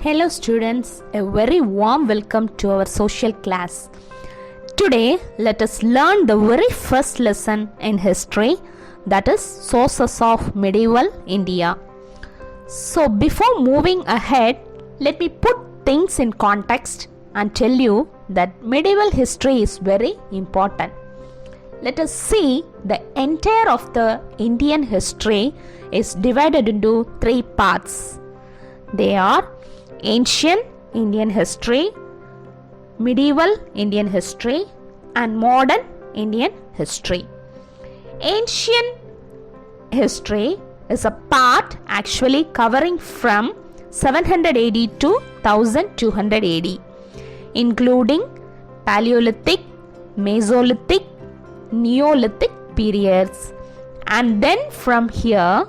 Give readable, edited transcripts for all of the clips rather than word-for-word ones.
Hello students, a very warm welcome to our social class. Today let us learn the very first lesson in history, that is sources of medieval India. So before moving ahead, let me put things in context and tell you that medieval history is very important. Let us see the entire of the Indian history is divided into three parts. They are ancient Indian history, medieval Indian history, and modern Indian history. Ancient history is a part actually covering from 700 AD to 1200 AD, including Paleolithic, Mesolithic, Neolithic periods. And then from here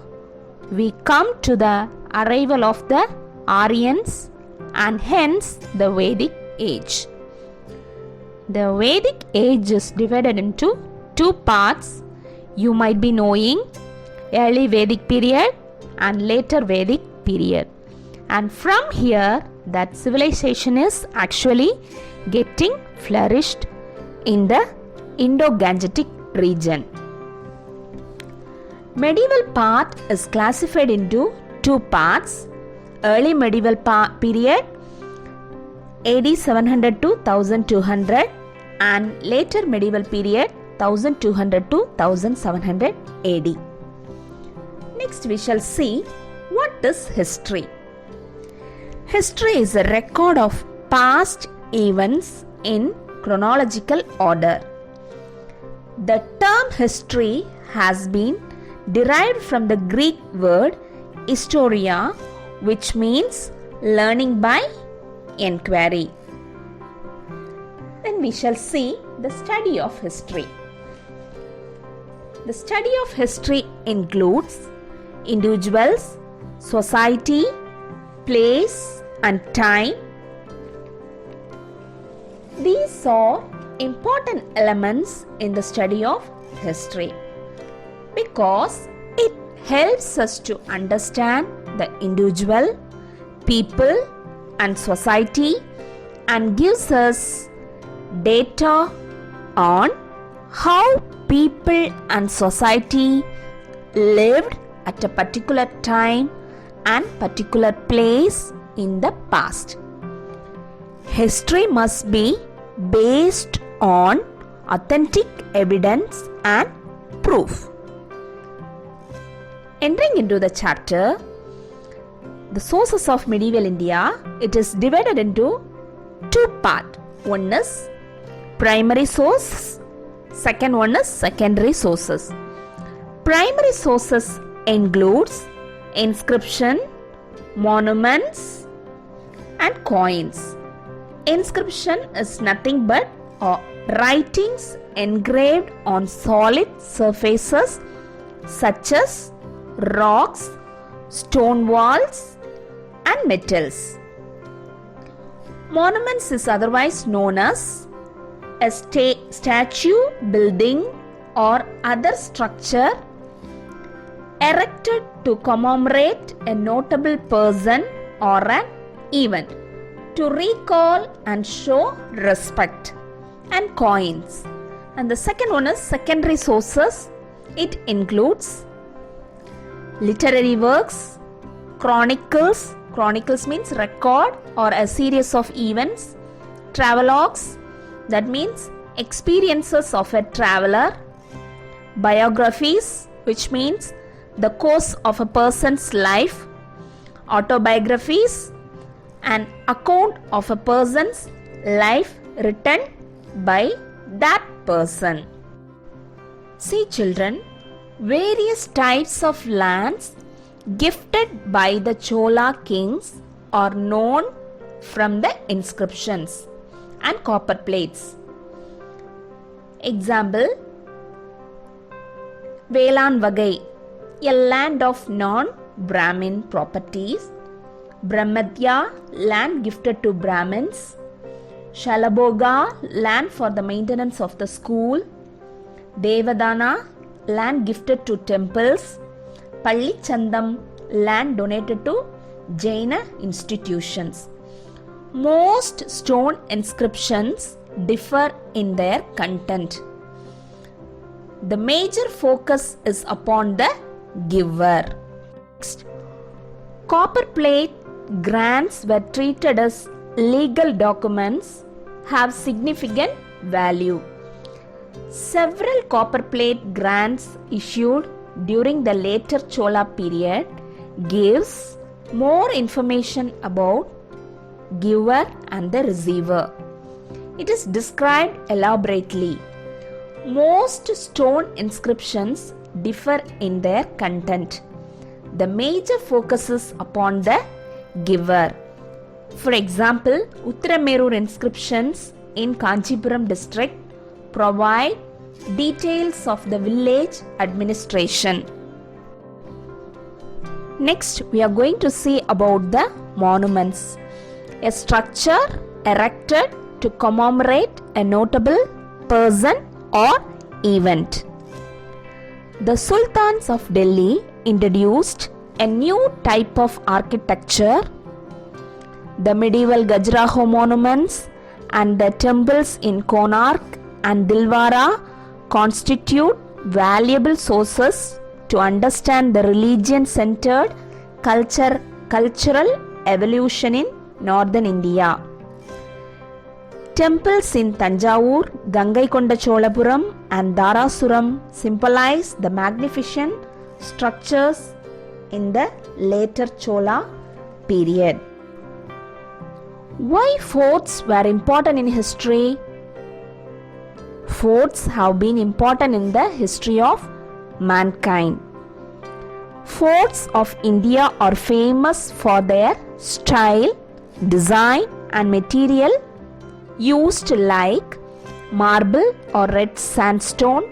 we come to the arrival of the Aryans and hence the Vedic age. The Vedic age is divided into two parts. You might be knowing early Vedic period and later Vedic period. And from here that civilization is actually getting flourished in the Indo-Gangetic region. Medieval part is classified into two parts. Early medieval period AD 700 to 1200 and later medieval period 1200 to 1700 AD. Next we shall see what is history. History is a record of past events in chronological order. The term history has been derived from the Greek word historia, which means learning by inquiry. Then we shall see the study of history. The study of history includes individuals, society, place, and time. These are important elements in the study of history because it helps us to understand the individual, people, and society and gives us data on how people and society lived at a particular time and particular place in the past. History must be based on authentic evidence and proof. Entering into the chapter, the sources of medieval India, it is divided into two parts. One is primary source, second one is secondary sources. Primary sources includes inscription, monuments, and coins. Inscription is nothing but writings engraved on solid surfaces such as rocks, stone walls, and metals. Monuments is otherwise known as a statue, building, or other structure erected to commemorate a notable person or an event, to recall and show respect. And coins. And the second one is secondary sources. It includes literary works, chronicles. Chronicles means record or a series of events. Travelogues, that means experiences of a traveler. Biographies, which means the course of a person's life. Autobiographies, an account of a person's life written by that person. See children, various types of lands gifted by the Chola kings are known from the inscriptions and copper plates. Example, Velan Vagai, a land of non-Brahmin properties. Brahmadya, land gifted to Brahmins. Shalaboga, land for the maintenance of the school. Devadana, land gifted to temples. Pallichandam, land donated to Jaina institutions. Most stone inscriptions differ in their content. The major focus is upon the giver. Next, copper plate grants were treated as legal documents, have significant value. Several copper plate grants issued during the later Chola period gives more information about giver and the receiver. It is described elaborately. Most stone inscriptions differ in their content. The major focus is upon the giver. For example, Uttaramerur inscriptions in Kanchipuram district provide details of the village administration. Next, we are going to see about the monuments. A structure erected to commemorate a notable person or event. The Sultans of Delhi introduced a new type of architecture. The medieval Khajuraho monuments and the temples in Konark and Dilwara constitute valuable sources to understand the religion-centered cultural evolution in northern India. Temples in Tanjavur, Gangaikonda Cholapuram and Dharasuram symbolize the magnificent structures in the later Chola period. Why forts were important in history? Forts have been important in the history of mankind. Forts of India are famous for their style, design and material used like marble or red sandstone.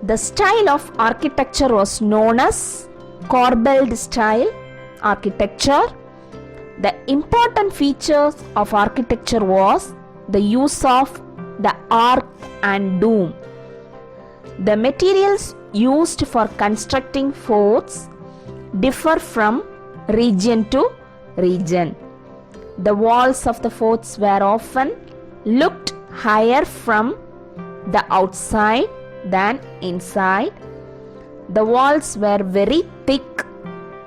The style of architecture was known as corbelled style architecture. The important features of architecture was the use of the arc and dome. The materials used for constructing forts differ from region to region. The walls of the forts were often looked higher from the outside than inside. The walls were very thick.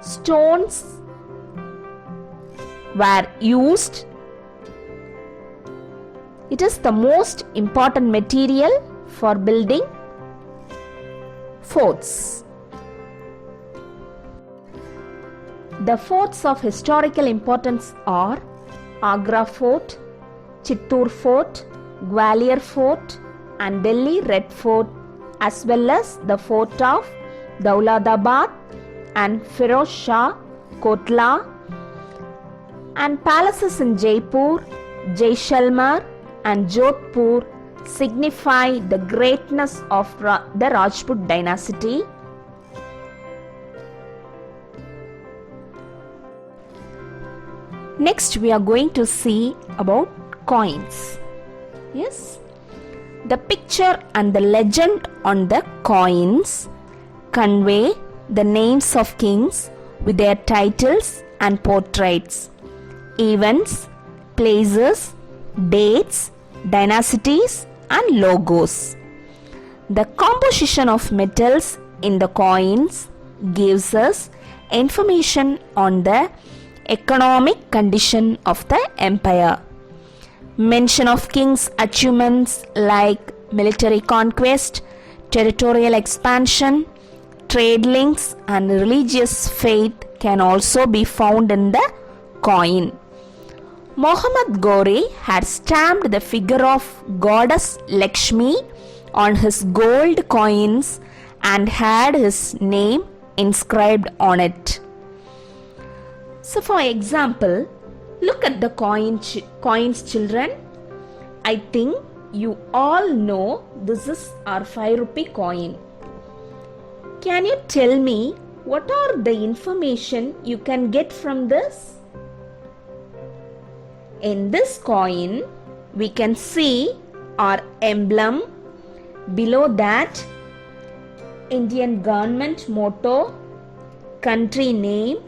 Stones were used. It is the most important material for building forts. The forts of historical importance are Agra Fort, Chittoor Fort, Gwalior Fort and Delhi Red Fort, as well as the fort of Dauladabad and Firoz Shah Kotla, and palaces in Jaipur, Jaisalmer and Jodhpur signify the greatness of the Rajput dynasty. Next, we are going to see about coins. Yes, the picture and the legend on the coins convey the names of kings with their titles and portraits, events, places, dates, dynasties and logos. The composition of metals in the coins gives us information on the economic condition of the empire. Mention of kings' achievements like military conquest, territorial expansion, trade links and religious faith can also be found in the coin. Muhammad Ghori had stamped the figure of goddess Lakshmi on his gold coins and had his name inscribed on it. So for example, look at the coins, children. I think you all know this is our 5 rupee coin. Can you tell me what are the information you can get from this? In this coin, we can see our emblem. Below that, Indian government motto, country name,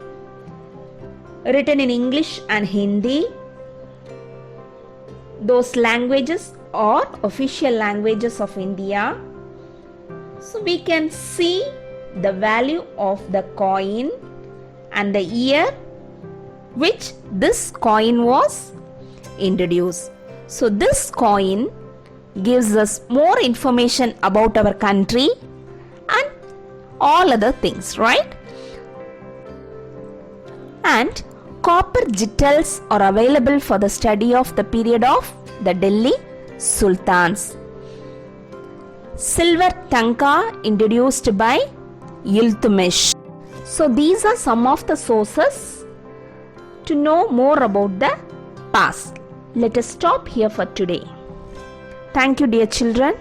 written in English and Hindi. Those languages are official languages of India. So we can see the value of the coin and the year which this coin was introduced. So this coin gives us more information about our country and all other things, right? And copper jittals are available for the study of the period of the Delhi Sultans. Silver tanka introduced by Iltutmish. So these are some of the sources to know more about the past. Let us stop here for today. Thank you, dear children.